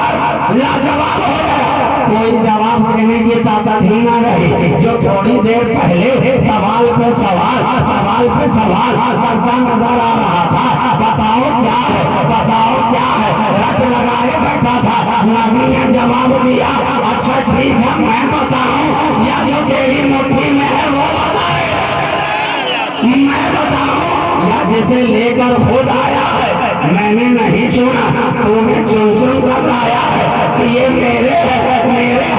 लाजवाब हो गया। कोई जवाब देने की ताकत ही ना रही। जो थोड़ी देर पहले सवाल पे सवाल, सवाल पे सवाल करता नजर आ रहा था, बताओ क्या है, बताओ क्या है, रट लगाए बैठा था, नबी ने जवाब जवाब दिया, अच्छा ठीक है मैं बताऊं या जो तेरी मुट्ठी में है वो बताए? मैं बताऊं या जिसे लेकर खुद आया है? मैंने नहीं चुना, तूने चुन चुन कर लाया है कि ये मेरे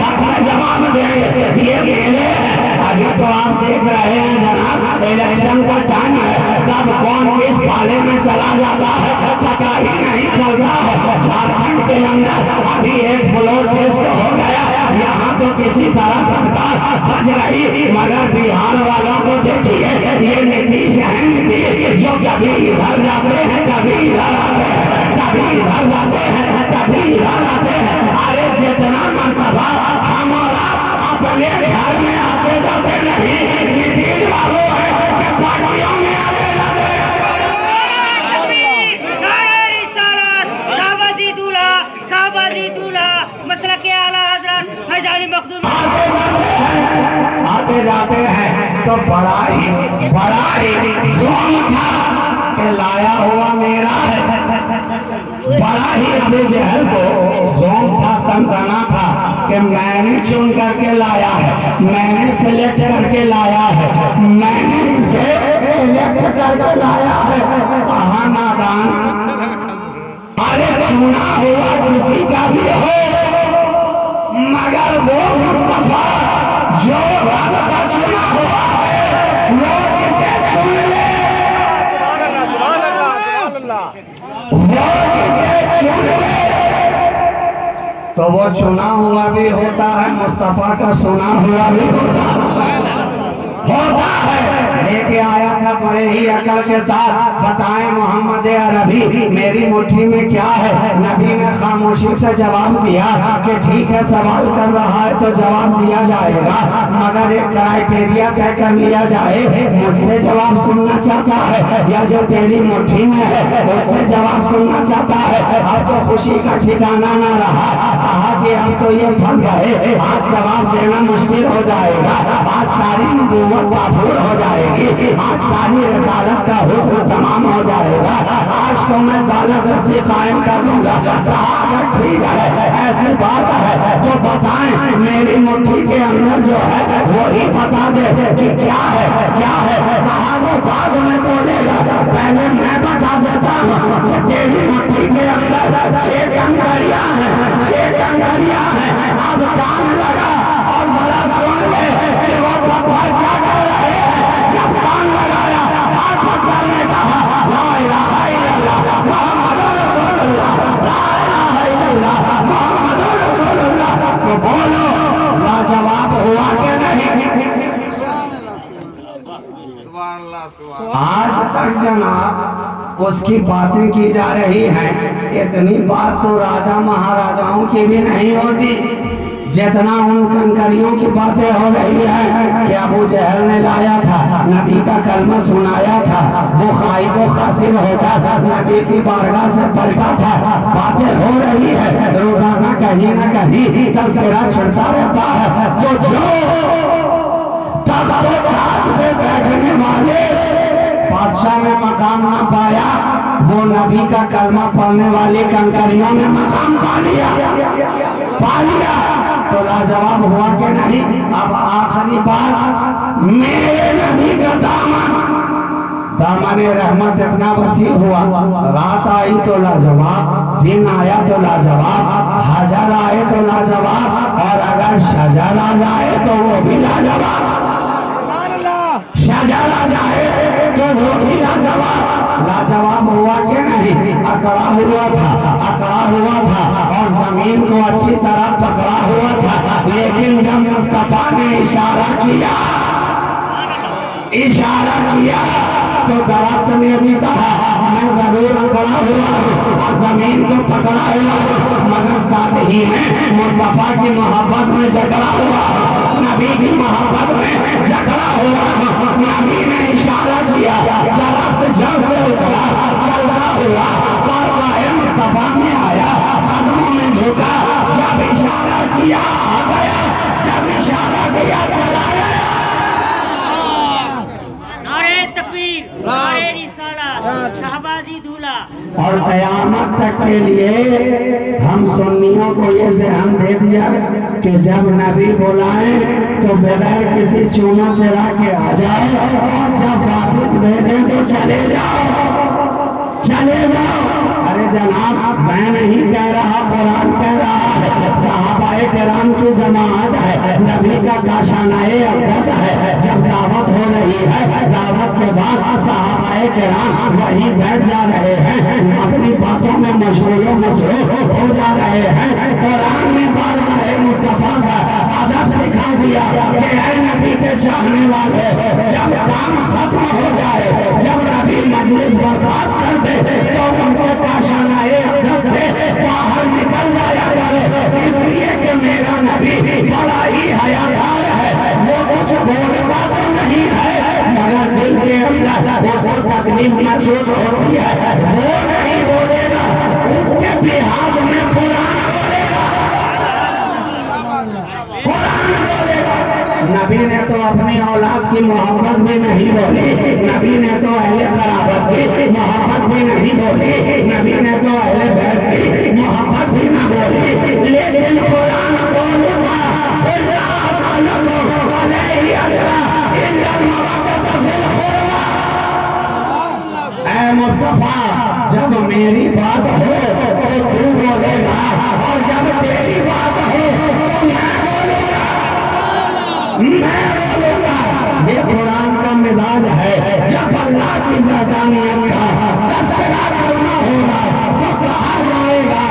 हक में जवाब देंगे, ये मेरे है। अभी तो आप देख रहे हैं जनाब, इलेक्शन का टाइम है, तब कौन किस पाले में चला जाता है पता ही नहीं चलता है। झारखंड के अंदर अभी एक फ्लोर टेस्ट हो गया, यहाँ तो किसी तरह सरकार बच रही, मगर बिहार वालों को देखिए, ये नीतीश है, नीतीश जो कभी इधर जाते हैं कभी इधर आते हैं, कभी इधर जाते हैं कभी इधर आते हैं। अरे जितना मर्तबा हम और आप अपने घर में आते जाते नहीं, नीतीश बाबू है कि पार्टियों में आते जाते हैं। शाहबाजी दूल्हा मसलक के आला हजरत फैजान मखदूम आते जाते हैं तो बड़ा ही जोम था कि लाया हुआ मेरा है। बड़ा ही अबू जहल को जोम था, तनतना था कि मैंने चुन करके लाया है, मैंने सिलेक्ट करके लाया है, मैंने इसे इलेक्ट करके लाया है। कहा नादान, अरे चुना हुआ किसी का भी हो, मगर वो मुस्तफा जो रब का चुना हुआ है वो जिसे चुन ले, वो जिसे चुन ले तो वो चुना हुआ भी होता है, मुस्तफा का सुना हुआ भी होता है। लेके आया था बड़े ही अकल के साथ, बताएं मोहम्मद अरबी मेरी मुट्ठी में क्या है? नबी ने खामोशी से जवाब दिया कि ठीक है सवाल कर रहा है तो जवाब दिया जाएगा, मगर एक क्राइटेरिया तय कर लिया जाए, मुझसे जवाब सुनना चाहता है या जो तेरी मुट्ठी में है उससे जवाब सुनना चाहता है? अब तो खुशी का ठिकाना ना रहा, कहा कि हम तो ये फंस गए, आज जवाब देना मुश्किल हो जाएगा, आज सारी नबूवत काफूर हो जाएगी, आज सारी रसालत का हुस्न तमाम हो जाएगा, आज तो मैं दौलत कायम कर दूंगा। कहा अगर ठीक है ऐसी बात है तो बताएं मेरी मुट्ठी के अंदर जो है वो ही बता दे कि क्या है क्या है। कहा वो बाद में बोलेगा, पहले मैं बता देता हूँ कि तेरी मुट्ठी के अंदर 6 कंकरियां हैं, 6 कंकरियां हैं। अब काम लगा और बड़ा सुन ले कि वो भगवान क्या कर रहे हैं। जब कान लगाया हाथ पकड़ ने कहा ला इलाहा इल्लल्लाह मुहम्मदुर रसूलुल्लाह, ला इलाहा इल्लल्लाह मुहम्मदुर रसूलुल्लाह। तो बोलो लाजवाब हुआ कि नहीं? आज तक जनाब उसकी बातें की जा रही हैं, इतनी बात तो राजा महाराजाओं की भी नहीं होती जितना उन कंकरियों की बातें हो रही है कि अबू जहल ने लाया था, नबी का कलमा सुनाया था, वो खाई को खासिर होकर नबी की बारगाह से पलटा था। बातें हो रही है, रोजाना कहीं न कहीं तज़किरा छिड़ता रहता है। तो जो तख्त पे बैठने वाले बादशाह में मकाम ना पाया, वो नबी का कलमा पढ़ने वाले कंकरियों ने मकाम पा लिया। तो लाजवाब हुआ कि नहीं? अब आखिरी बात, मेरे नबी का दामन रहमत इतना वसी हुआ, रात आई तो लाजवाब, दिन आया तो लाजवाब, हजर आए तो लाजवाब, और अगर शजर आ जाए तो वो भी लाजवाब, शजर आ जाए तो वो भी लाजवाब। लाजवाब हुआ कि नहीं? अकड़ा हुआ था और जमीन को अच्छी तरह पकड़ा हुआ था, लेकिन जब मुस्तफा ने इशारा किया तो दरख्त ने भी कहा मैं जरूर अकड़ा हुआ और जमीन को पकड़ा हुआ, मगर साथ ही में मुस्तफा की मोहब्बत में जकड़ा हुआ, नबी की मोहब्बत में जकड़ा हुआ। नबी ने इशारा किया, दरख्त जड़ से उतरा, चलता हुआ बारगाह मुस्तफा में आया, कदमों में झुका, जब इशारा किया आ गया, जब इशारा किया चला गया। नारे तकबीर, नारे रिसालत, शाहबाजी दूल्हा। और कयामत तक के लिए हम सुन्नियों मुरीदों को ये ज़हन दे दिया कि जब नबी बुलाए तो बगैर किसी चूना चरा के आ जाओ, और जब वापस भेजे तो चले जाओ, चले जाओ। अरे जनाब, मैं नहीं कह रहा, कुरान कह रहा है। सहाबाए किराम की जमात है, नबी का काशानाए अक़दस है। जब दावत हो रही है, दावत के बाद सहाबाए किराम वहीं बैठ जा रहे हैं, अपनी बातों में मशगूल हो जा रहे हैं। कुरान में बारगाह मुस्तफा का अदब सिखा दिया कि ऐ नबी के चाहने वाले, जब काम खत्म हो जाए, जब नबी मजलिस बर्खास्त कर दे तो उनको काशानाए अक़दस से बाहर निकल जाया करे, इसलिए कि मेरा नबी बड़ा ही हयादार है। वो कुछ बोलता तो नहीं है, मगर दिल के अंदर उसको तकलीफ महसूस होती है। वो नहीं बोलेगा, उसके बिहार में कुरान बोलेगा, कुरान बोलेगा। नबी ने तो अपनी औलाद की मोहब्बत भी नहीं बोली, नबी ने तो अहले क़राबत की मोहब्बत भी नहीं बोली, नबी ने तो अहले बैत की मोहब्बत भी न बोली, लेकिन कुरान बोलता ऐ मुस्तफा, जब मेरी बात हो तो तू बोलेगा, और जब तेरी बात हो तो मैं बोलूंगा। ये कुरान का मिजाज है। जब अल्लाह की वहदानियत का तज़किरा करना होगा तो कहा जाएगा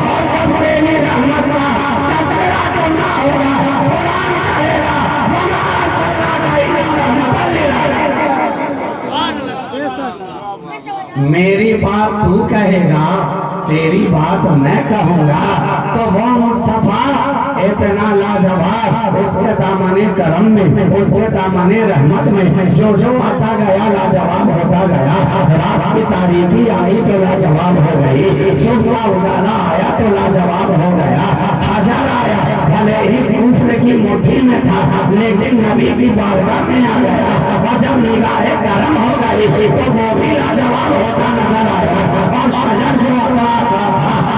और जब तेरी रहमत का तज़किरा करना होगा कुरान कहेगा मेरी बात तू कहेगा, तेरी बात मैं कहूँगा। तो वो मुस्तफा इतना लाजवाब, उसके दामने करम में, उसके दामने रहमत में जो जो आता गया लाजवाब होता गया। रात की तारीकी आई तो लाजवाब हो गई, सुबह का उजाला आया तो लाजवाब हो गया। हजर आया, भले ही दूसरे की मुट्ठी में था, लेकिन नबी की बारगाह में आ गया। और जब निगाहें गर्म हो गई तो वो भी लाजवाब होता नजर आया। और शजर जो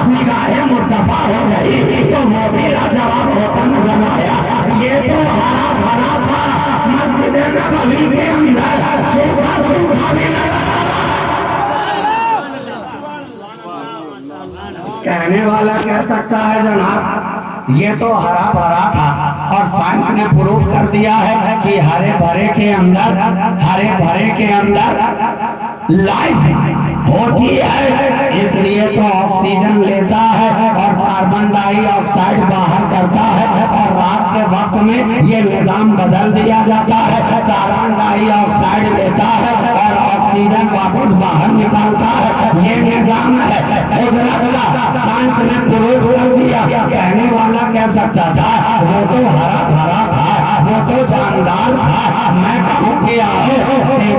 निगाहें मुस्तफा हो गई तो वो भी लाजवाब होता नजर आया। ये तो हरा भरा था, मस्जिद नबवी के अंदर सूखा सूखा भी नजर आ रहा। कहने वाला कह सकता है जनाब ये तो हरा भरा था, और साइंस ने प्रूफ कर दिया है कि हरे भरे के अंदर, हरे भरे के अंदर लाइफ होती है, इसलिए तो ऑक्सीजन लेता है और कार्बन डाइऑक्साइड बाहर करता है। और रात के वक्त में ये निजाम बदल दिया जाता है, कार्बन डाइऑक्साइड लेता है और ऑक्सीजन वापस बाहर निकालता है। ये निजाम है साइंस ने प्रूफ कर दिया। कहने वाला कह सकता था वो तो हरा भरा था, वो तो जानदार था। मैं कहूँ कि आओ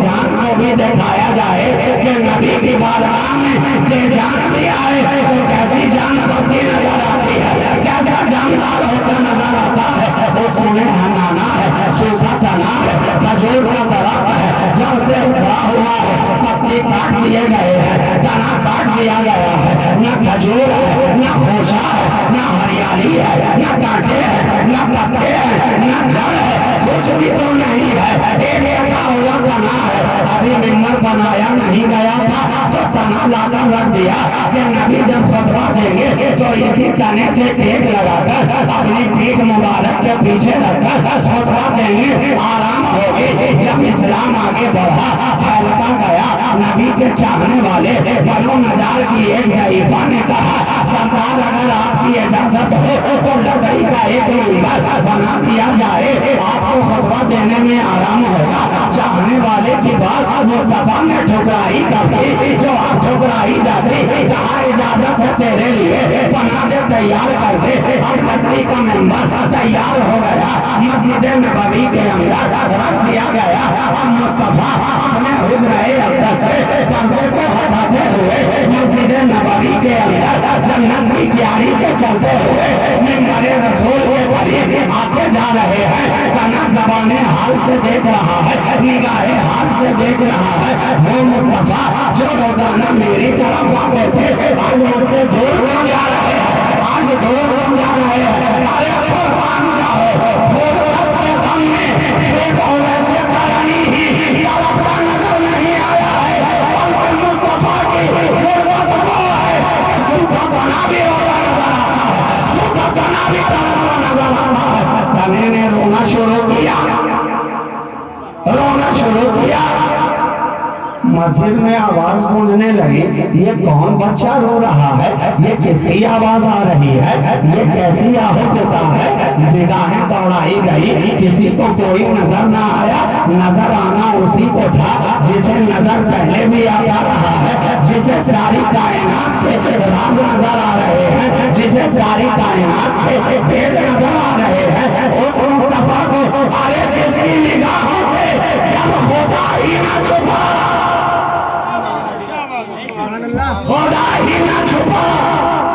जान को भी दिखाया जाए कि नबी की बारगाह में जान भी आए तो कैसी जान होती नजर आती है, कैसा जानदार होता नजर आता है। उसमें हनाना है, सूखा तना है, खजूर का दरख्त है, जब से उभरा हुआ है, पत्ती काट लिए गए हैं, तना काट दिया गया है, न खजूर है, न खोसा है, न हरियाली है, न कांटे है, न पत्ते है, न जड़ है, कुछ भी तो नहीं है। एक ऐसा हुआ तना है, अभी मिम्बर बनाया नहीं गया था तो तना लाकर रख दिया कि नबी जब फतवा देंगे तो इसी तने से टेक लगाकर अपनी पीठ मुबारक के पीछे रखकर फतवा देंगे, आराम होगी। जब इस्लाम आगे बढ़ा, फैलता गया, नबी के चाहने वाले बनो नजार की एक ज़ईफ़ा ने कहा सरकार अगर आपकी इजाजत हो तो लकड़ी का एक मिंबर बना दिया जाए, आपको फतवा देने में आराम होगा। चाहने वाले की बात मुस्तफा ने ठुकराई कर दी, जो आप ठुकराई जाती, कहा इजाजत है तेरे लिए, बना दे, तैयार कर दे। और लकड़ी का मिंबर तैयार हो गया, मस्जिद नबवी के अंदर रख दिया गया। और मुस्तफा अपने हुज्रे अक़दस से पर्दे को हटाते हुए मस्जिद नबवी के अंदर जन्नत की क्यारी से चलते हुए मिंबर रसूल के करीब आते आगे जा रहे हैं, तना ज़बाने हाल से देख रहा है, निगाहे हाल से देख रहा है। वो मुस्तफा जो रोजाना मेरी तरफ आते थे, आज मुझसे दूर हो जा रहे हैं, आज दूर हो जा रहे हैं। अरे कुर्बान जाओ, फुर्सत के दम में सिर्फ वैसे करानी ही तड़पता नजर नहीं आया है, बल्कि मुस्तफा की फुर्सत वो है कि सूखा बना भी रोता नजर आता है, सूखा बना भी तड़पता नजर आता है। तने ने रोना शुरू किया, रोना शुरू किया। मस्जिद में आवाज गूंजने लगी, ये कौन बच्चा रो रहा है, ये किसकी आवाज आ रही है, ये कैसी आहट होता है। निगाहें दौड़ाई गई, किसी को कोई नजर ना आया। नजर आना उसी को था जिसे नजर पहले भी आता रहा है, जिसे सारी कायनात के राज नजर आ रहे हैं, जिसे सारी कायनात के भेद नजर आ रहे हैं। उस मुस्तफा को अरे जिसकी निगाहों से जब खुदा ही ना छुपा, खुदा ही ना छुपा,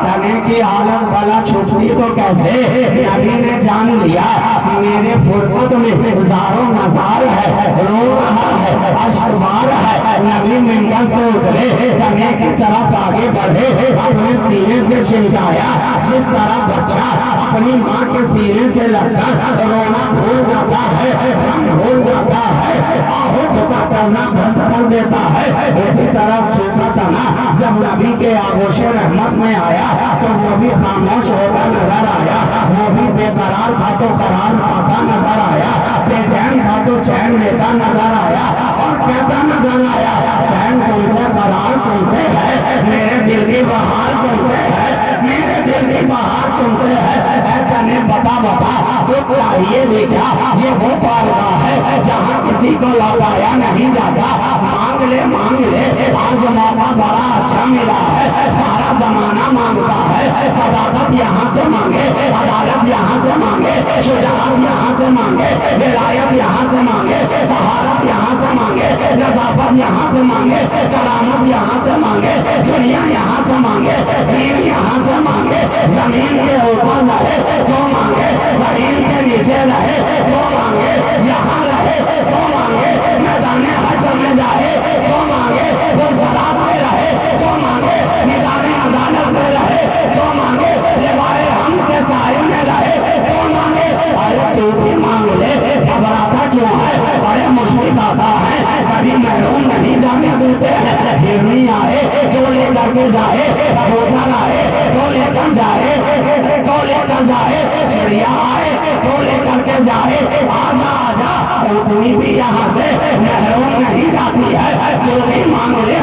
तने की हालत भला छुपती तो कैसे। नबी ने जान लिया मेरे फुर्सत में हजारों नजार है, रो रहा है, अशरबार है। नबी मिंबर से उतरे, तने की तरफ आगे बढ़े, अपने सीने से चिल्लाया जिस तरह बच्चा अपनी माँ के सीने से लगकर रोना भूल जाता है, दम भूल जाता है, आहट का करना बंद कर देता है, उसी तरह सूखा तना जब नबी के आगोशे रहमत में आया तो वो भी खामोश होता नजर आया, वो भी बेकरार था तो करार पाता नजर आया, बेचैन था तो चैन लेता नजर आया और कहता नजर आया चैन तुमसे, करार तुमसे है, मेरे दिल की बहार तुमसे है, मेरे दिल की बहार तुमसे है। तने बता तो चाहिए भी क्या, ये वो पारगाह है जहाँ किसी को लौटाया नहीं जाता। मांग ले आज मौका बड़ा अच्छा मिला है, सारा जमाना मांगता है। सदाकत यहाँ से मांगे, अदालत यहाँ से मांगे, शुजाअत यहाँ से मांगे, विलायत यहाँ से मांगे, तहारत यहाँ से मांगे, नज़ाफत यहाँ से मांगे, करामत यहाँ से मांगे, दुनिया यहाँ से मांगे, दीन यहाँ से मांगे। जमीन के ऊपर रहे तो मांगे, जमीन के नीचे रहे तो मांगे, यहाँ रहे तो मांगे, मैदाने हश्र में जाए तो मांगे, वो सराब में रहे तो मांगे, निदाने अदालत में रहे तो मांगे, लिवाए हम के साए में रहे तो मांगे। अरे तू भी मांग ले, घबराता क्यों है, बड़े मुश्किल आता है, कभी महरूम नहीं जाने देते। हिरनी आए तो लेकर के जाए, कबूतर आए तो लेकर जाए, तो लेकर जाए, चिड़िया आए तो लेकर के जाए। आजा आजा, उतनी भी यहाँ से महरूम नहीं जाती है। तू भी मांग ले,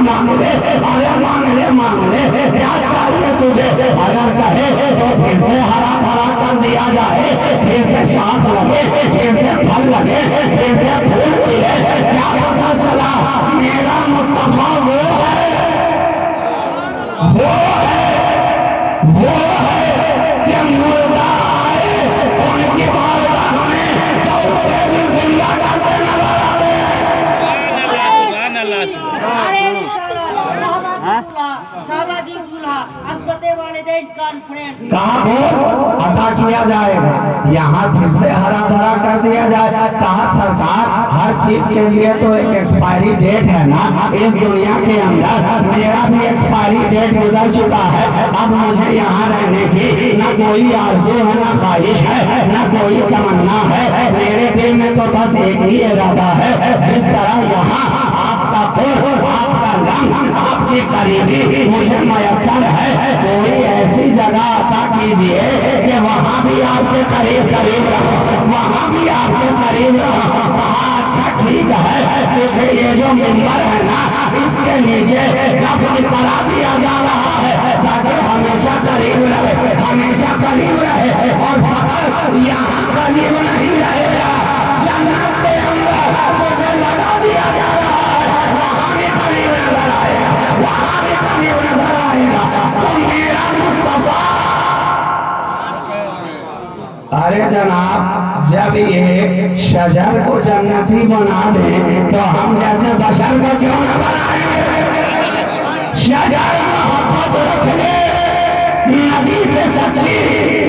अरे मांग ले, क्या चाहिए तुझे। अगर कहे तो फिर से हरा भरा कर दिया जाए, फिर से शाख लगे, फिर से फल लगे, फिर से फूल खिले। क्या पता चला मेरा मुस्तफा वो है, वो है, वो है कि मुर्दा आए उनकी बारगाह में तो उसे भी जिंदा करते नजर आते कॉन्फ्रेंस कहा वो अदा किया जाएगा, यहाँ फिर से हरा भरा कर दिया जाएगा। कहा सरकार हर चीज के लिए तो एक एक्सपायरी डेट है ना, इस दुनिया के अंदर मेरा भी एक्सपायरी डेट गुजर चुका है। अब मुझे यहाँ रहने की न कोई आरज़ू है, न ख्वाहिश है, न कोई तमन्ना है। मेरे दिल में तो बस एक ही इरादा है, जिस तरह यहाँ आपका पुर, आपका लम, आपकी करीबी मुझे मयसर है, कोई ऐसी जगह अता कीजिए कि वहाँ भी आपके करीब रहो, वहाँ भी आपके करीब रहो। अच्छा ठीक है, तुझे ये जो मिंबर है ना, इसके नीचे दफन करा दिया जा रहा है ताकि हमेशा करीब रहे, हमेशा करीब रहे। और फकर यहाँ करीब नहीं रहेगा, जन्नत के अंदर मुझे लगा दिया जा रहा है, वहाँ भी करीब नजर आएगा, वहाँ भी करीब नजर आएगा। तो मेरा मुस्तफा, अरे जनाब जब ये शजर को जन्नती बना दे तो हम जैसे बशर को क्यों न बनाएंगे। शजर मोहब्बत रख ले नबी से सच्ची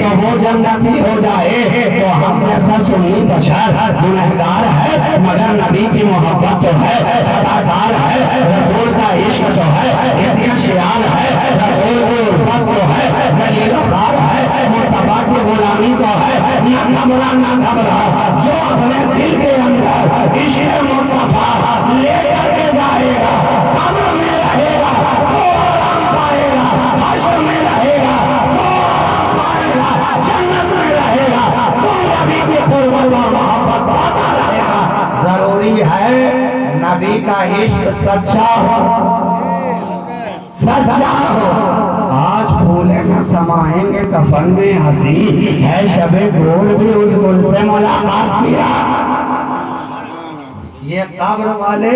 तो तो वो जन्नती हो जाए। तो हम जैसा सुन्नी बशर गुनहगार है, मगर नबी की मोहब्बत तो है, अदाकार है, रसूल का इश्क तो है, इसका शियार है, रसूल की उल्फत तो है, जलीलुल्लाह है, मुस्तफा की गुलामी तो है। न घबरा न घबरा, जो अपने दिल के अंदर इश्क मुस्तफा लेकर के जाएगा, कब्र में रहेगा तो आराम पाएगा, हश्र में रहेगा तो आराम पाएगा, जन्नत में रहेगा तो नबी की कुर्बत और मोहब्बत पाता रहेगा। जरूरी है नबी का इश्क सच्चा हो, सच्चा हो। आज फूले में समाएंगे कफन में हंसी है, शबे गोल भी उस गुल से मुलाकात किया। ये कब्र वाले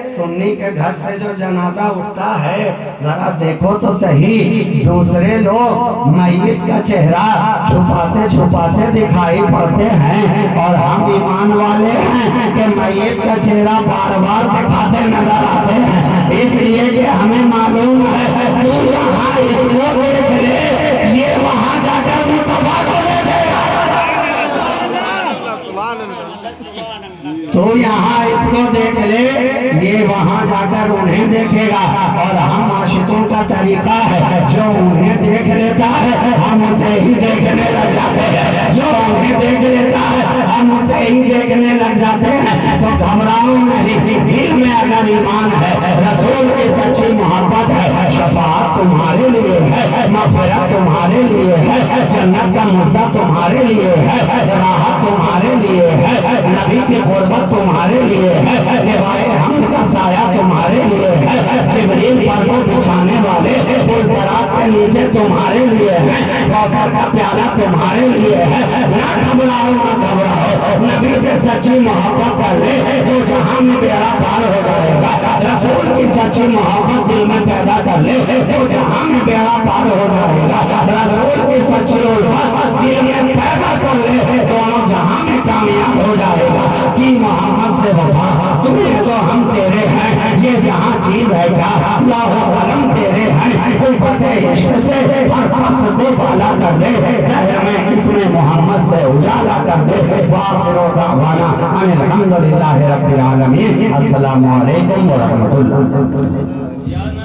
सुन्नी के घर से जो जनाजा उठता है, जरा देखो तो सही, दूसरे लोग मैयत का चेहरा छुपाते छुपाते दिखाई पड़ते हैं, और हम ईमान वाले हैं कि मैयत का चेहरा बार बार दिखाते नजर आते हैं। इसलिए कि हमें मालूम है तू यहाँ इसको देख ले, ये वहाँ जाकर मुस्तफा को देखेगा। तो यहाँ इसको देख ले, ये वहाँ जाकर उन्हें देखेगा। और हम आशिकों का तरीका है, जो उन्हें देख लेता है हम उसे ही देखने लग जाते हैं, जो उन्हें देख लेता है हम उसे ही देखने लग जाते हैं। तो घबराओ नहीं, दिल में अगर ईमान है, रसूल की सच्ची मोहब्बत है, शफाअत तुम्हारे लिए है, मग़फ़िरत तुम्हारे लिए है, जन्नत का मुद्दा तुम्हारे लिए है, राहत तुम्हारे लिए है, नबी की कुर्बत तुम्हारे लिए है, लिवाए हमद का साया तुम्हारे लिए है, जिब्रील पर्दों बिछाने वाले पुरसरात के नीचे तुम्हारे लिए है, कौसर का प्याला तुम्हारे लिए है। ना घबराओ ना घबराओ, नबी से सच्ची मोहब्बत कर ले तो जहां में बेड़ा पार हो जाएगा। रसूल की सच्ची मोहब्बत दिल में पैदा कर ले तो जहां में बेड़ा पार हो जाएगा। रसूल की सच्ची उल्फत दिल में पैदा कर ले, दोनों जहां में कामयाब हो जाएगा। कि मोहम्मद से वफा, तुम्हें तो हम तेरे हैं, ये जहां चीज है क्या लाहो कलम तेरे हैं, उल्फत इश्क से हर पस्त को पाला कर दे, जहर में इसमें मोहम्मद से उजाला कर दे। वाखिर दावाना अनिल हम्दुलिल्लाहि रब्बिल आलमीन। अस्सलामु अलैकुम व रहमतुल्लाह।